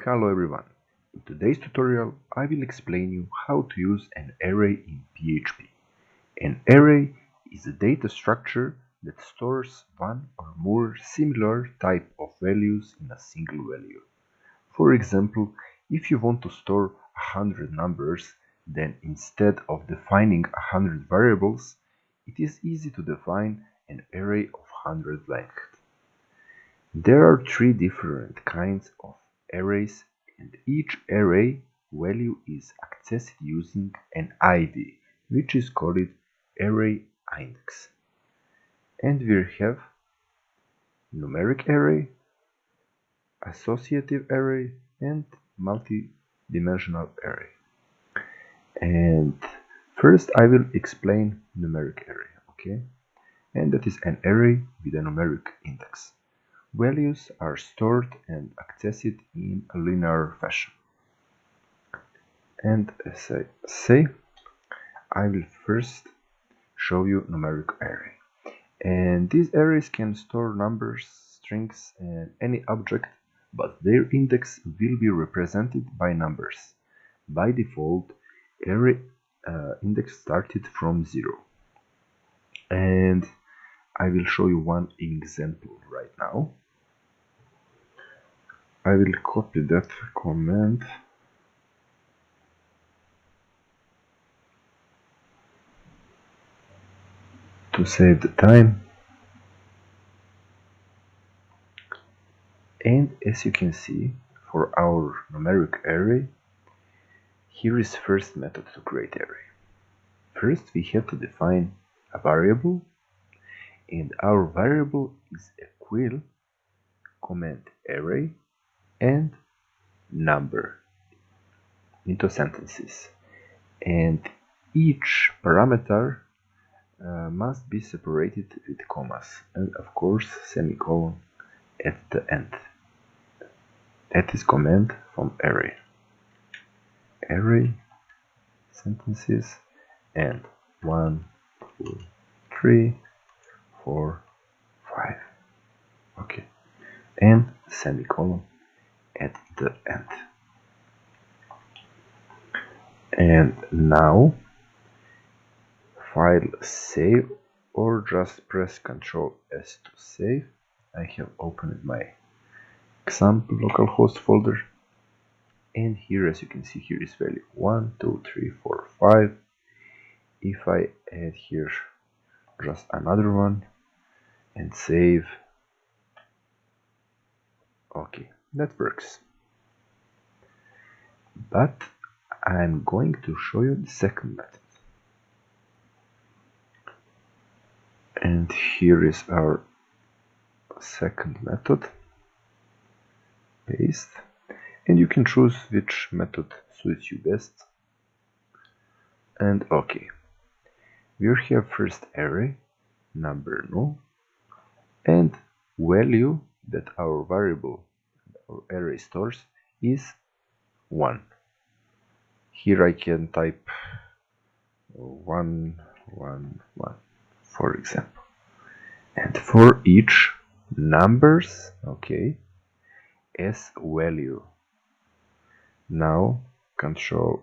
Hello everyone. In today's tutorial I will explain you how to use an array in PHP. An array is a data structure that stores one or more similar type of values in a single value. For example, if you want to store 100 numbers, then instead of defining 100 variables, it is easy to define an array of 100 length. There are three different kinds of arrays, and each array value is accessed using an ID, which is called array index. And we have numeric array, associative array, and multidimensional array. And first I will explain numeric array, okay? And that is an array with a numeric index. Values are stored and accessed in a linear fashion. And as I say, I will first show you numeric array. And these arrays can store numbers, strings, and any object, but their index will be represented by numbers. By default, array index started from 0. And I will show you one example right now. I will copy that command to save the time. And as you can see, for our numeric array, here is first method to create array. First we have to define a variable, and our variable is equal command array and number into sentences, and each parameter must be separated with commas and of course semicolon at the end. That is command from array sentences and 1 2 3 4 5, okay, and semicolon at the end. And now file save, or just press Ctrl S to save. I have opened my example localhost folder, and here, as you can see, here is value 1 2 3 4 5. If I add here just another one and save, okay, that works. But I'm going to show you the second method. And here is our second method, paste, and you can choose which method suits you best. And okay, we have first array, number null, and value that our variable or array stores is 1. Here I can type 1 1 1, for example. And for each numbers, okay, as value. Now Control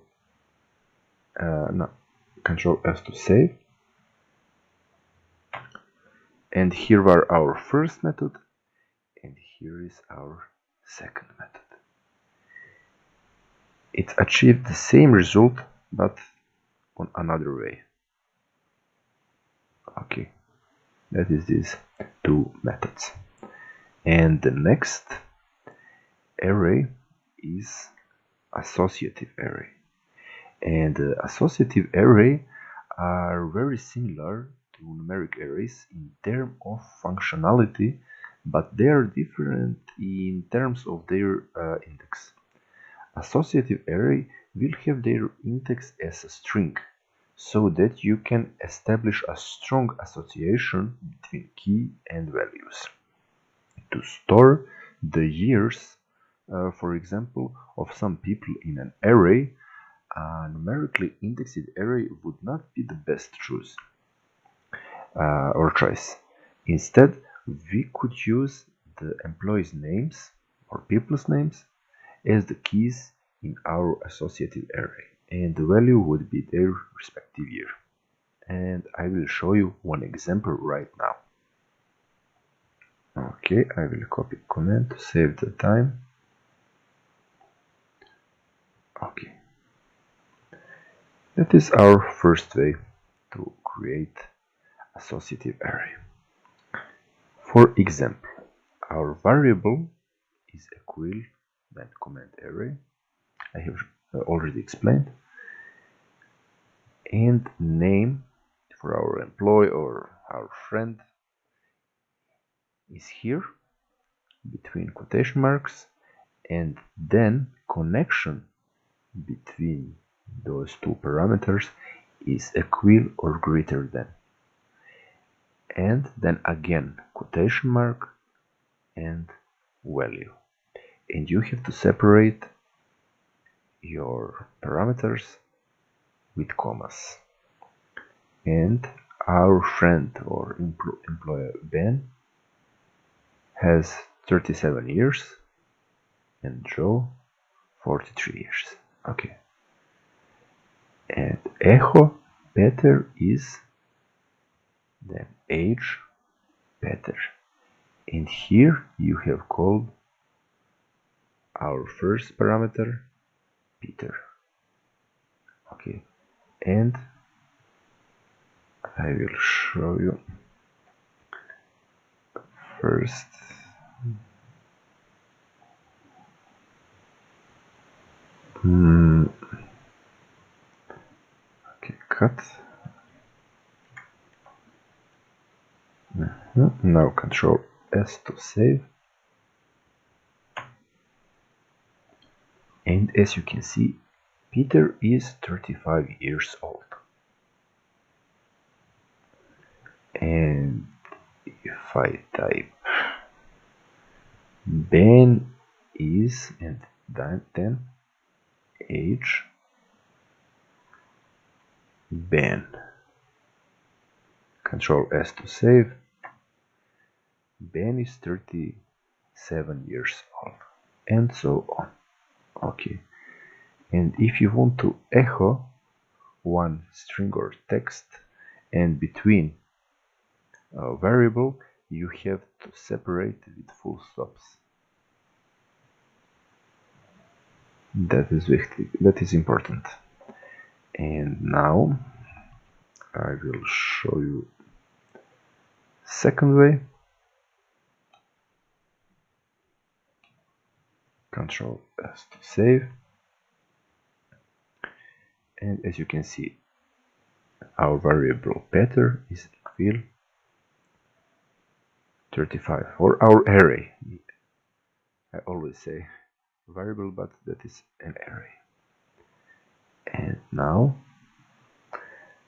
S to save. And here are our first method, and here is our second method. It achieved the same result, but on another way. Okay, that is these two methods. And the next array is associative array. And associative array are very similar to numeric arrays in terms of functionality, but they are different in terms of their index. Associative array will have their index as a string, so that you can establish a strong association between key and values. To store the years, for example, of some people in an array, a numerically indexed array would not be the best choice or choice. Instead, we could use the employees' names or people's names as the keys in our associative array, and the value would be their respective year. And I will show you one example right now. Okay, I will copy comment to save the time. Okay, that is our first way to create associative array. For example, our variable is equal then comment array. I have already explained. And name for our employee or our friend is here between quotation marks, and then connection between those two parameters is equal or greater than, and then again quotation mark and value, and you have to separate your parameters with commas. And our friend or employee Ben has 37 years and Joe 43 years. Okay. And echo Peter is then age Peter. And here you have called our first parameter Peter. Okay. And I will show you first. Okay, cut. Now Control S to save. And as you can see, Peter is 35 years old. And if I type Ben is, and then age Ben. Control S to save. Ben is 37 years old, and so on. Okay. And if you want to echo one string or text, and between a variable, you have to separate with full stops. That is important. And now I will show you second way. Control S to save. And as you can see, our variable Peter is equal 35 for our array. I always say variable, but that is an array. And now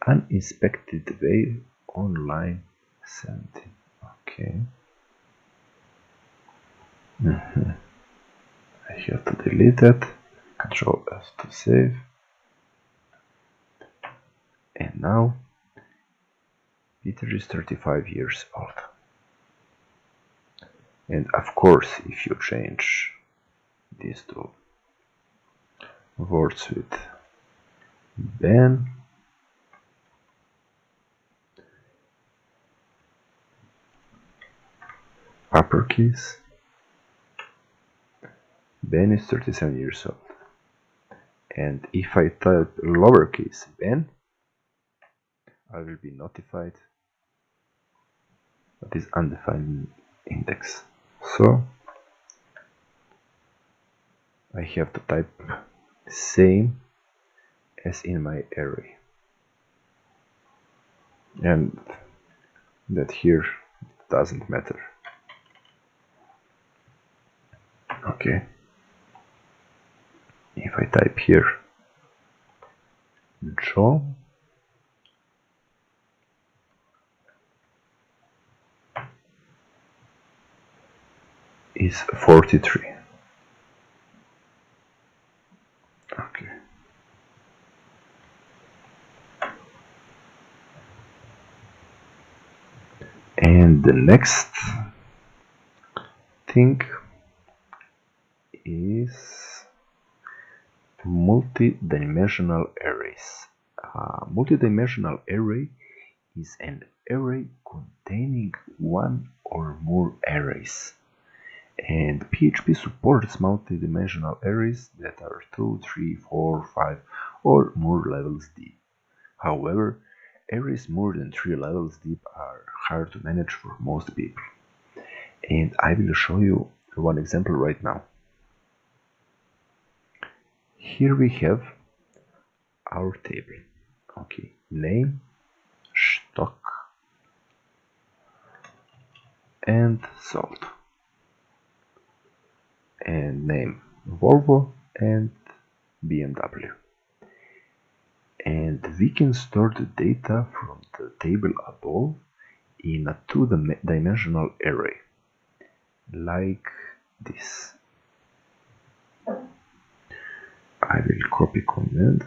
uninspected way on line 17. Okay. I have to delete that. Control S to save. And now Peter is 35 years old. And of course, if you change these two words with Ben, uppercase, Ben is 37 years old. And if I type lowercase Ben, I will be notified that is undefined index. So I have to type same as in my array, and that here doesn't matter. Okay. If I type here Joe, is 43. Okay. And the next thing is Multidimensional arrays. A multidimensional array is an array containing one or more arrays. And PHP supports multidimensional arrays that are 2, 3, 4, 5 or more levels deep. However, arrays more than 3 levels deep are hard to manage for most people. And I will show you one example right now. Here we have our table. Okay, name, stock, and sold. And name Volvo and BMW. And we can store the data from the table above in a two-dimensional array, like this. I will copy command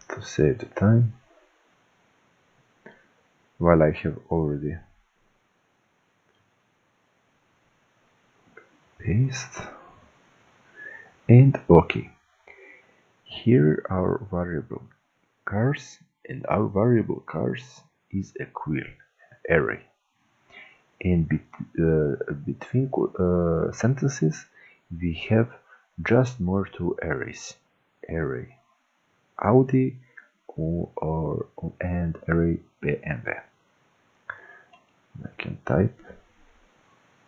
to save the time, while I have already paste. And okay, here our variable cars, and our variable cars is a query array. And between sentences we have just more two arrays, array Audi and array BMW. I can type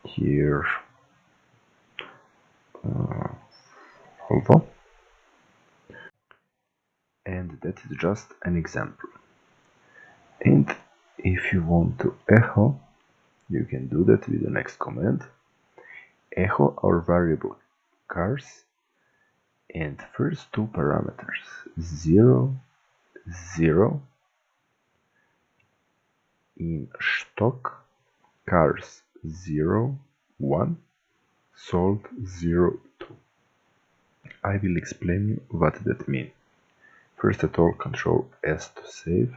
here Volvo, and that is just an example. And if you want to echo, you can do that with the next command. Echo our variable cars and first two parameters 0, 0 in stock, cars 0, 1, sold 0, 2. I will explain what that means. First of all, Control S to save.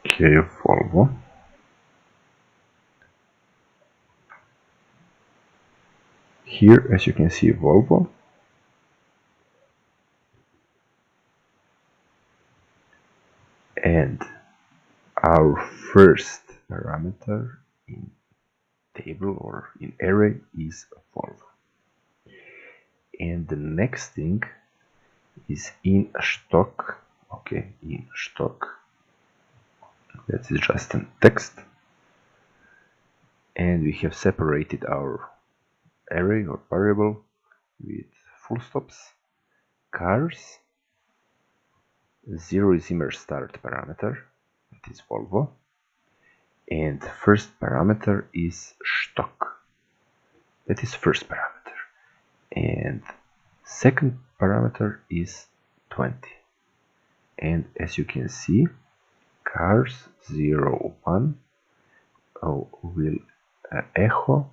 Okay, Volvo. Here, as you can see, Volvo. And our first parameter in table or in array is Volvo. And the next thing is in stock. Okay, in stock. That is just in text. And we have separated our array or variable with full stops. Cars. 0 is immer start parameter. That is Volvo. And first parameter is stock. That is first parameter. And second parameter is 20. And as you can see, cars 0, 1 will echo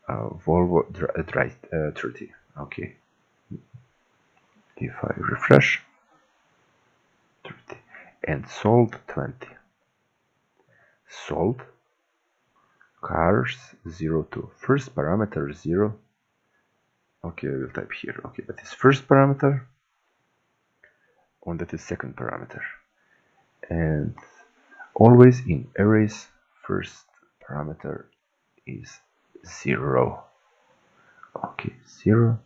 Volvo 30. Okay. If I refresh, 30. And sold 20. Sold cars 0, 2. First parameter 0. Okay, I will type here. Okay, that is first parameter. And that is second parameter. And always in arrays, first parameter is 0. Okay, 0.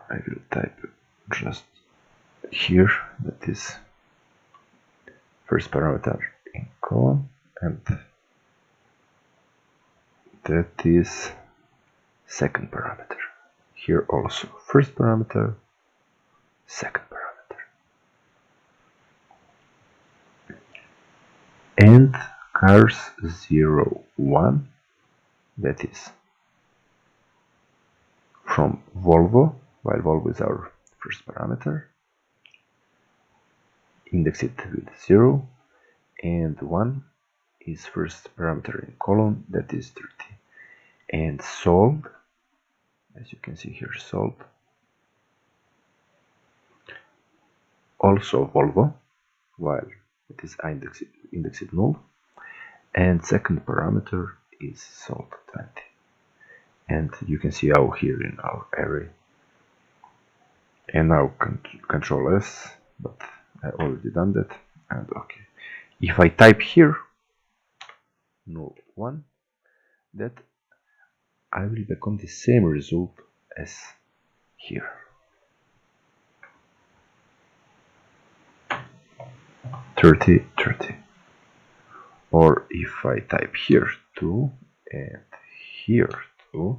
I will type just here, that is first parameter in colon, and that is second parameter. Here also first parameter, second parameter. And cars 0, 1, that is from Volvo, while Volvo is our first parameter, index it with 0, and 1 is first parameter in column, that is 30. And sold, as you can see here, sold, also Volvo, while it is indexed null, and second parameter is sold 20. And you can see how here in our array. And now Control S, but I already done that. And okay, if I type here null 1, that I will become the same result as here. $30, $30. Or if I type here 2 and here 2,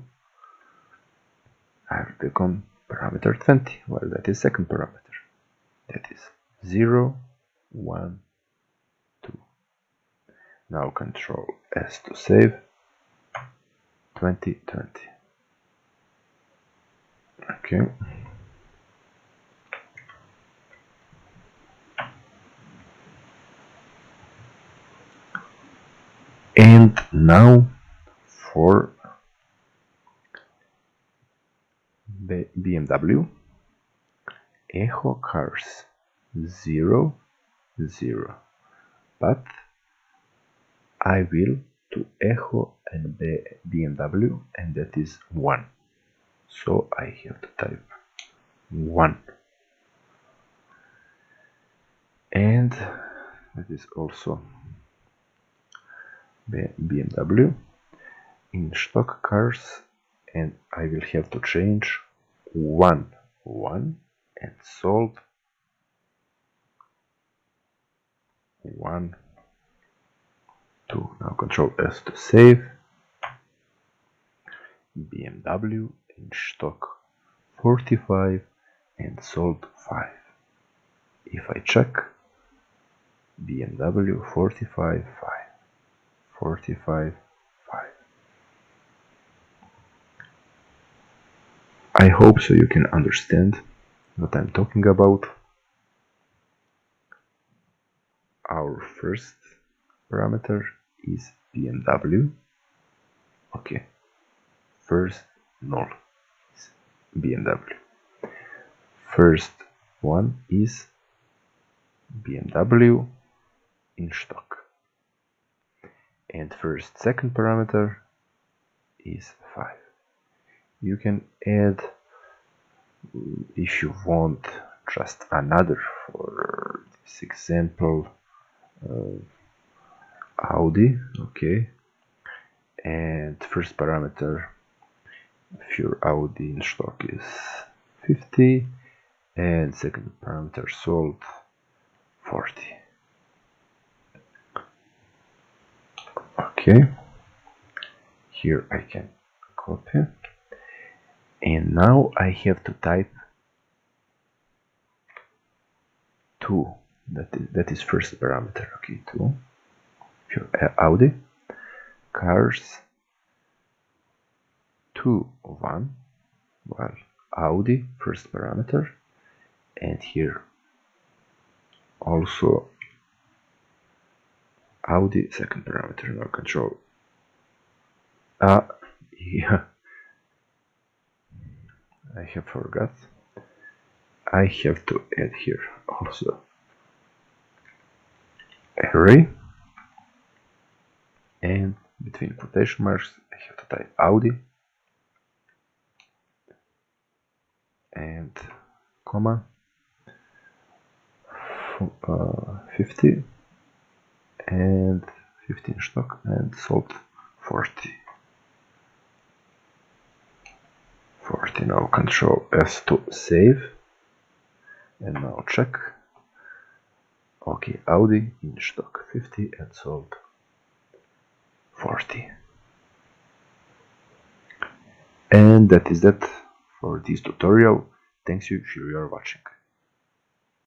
I will become parameter 20. Well, that is second parameter. That is 0, 1, 2. Now Control S to save. 20, 20. Okay. And now for BMW, echo cars 0, 0. But I will to echo and BMW, and that is 1. So I have to type 1. And that is also BMW in stock cars, and I will have to change 1, 1 and sold 1, 2. Now Control S to save. BMW in stock 45 and sold 5. If I check BMW 45, 5, 45, 5. I hope so you can understand what I'm talking about. Our first parameter is BMW. Okay, first null is BMW. First one is BMW in stock. And second parameter is 5. You can add, if you want, just another. For this example, Audi, okay, and first parameter if your Audi in stock is 50, and second parameter sold 40. Okay, here I can copy, and now I have to type 2. That is first parameter. Okay, 2. If you're Audi cars 2, 1. Well, Audi first parameter, and here also Audi second parameter. Now Control. Yeah, I have forgot. I have to add here also array, and between quotation marks I have to type Audi and comma 50 and 15 stock and sold 40. Now Control S to save, and now check. Okay, Audi in stock 50 and sold 40. And that is that for this tutorial. Thanks you if you are watching.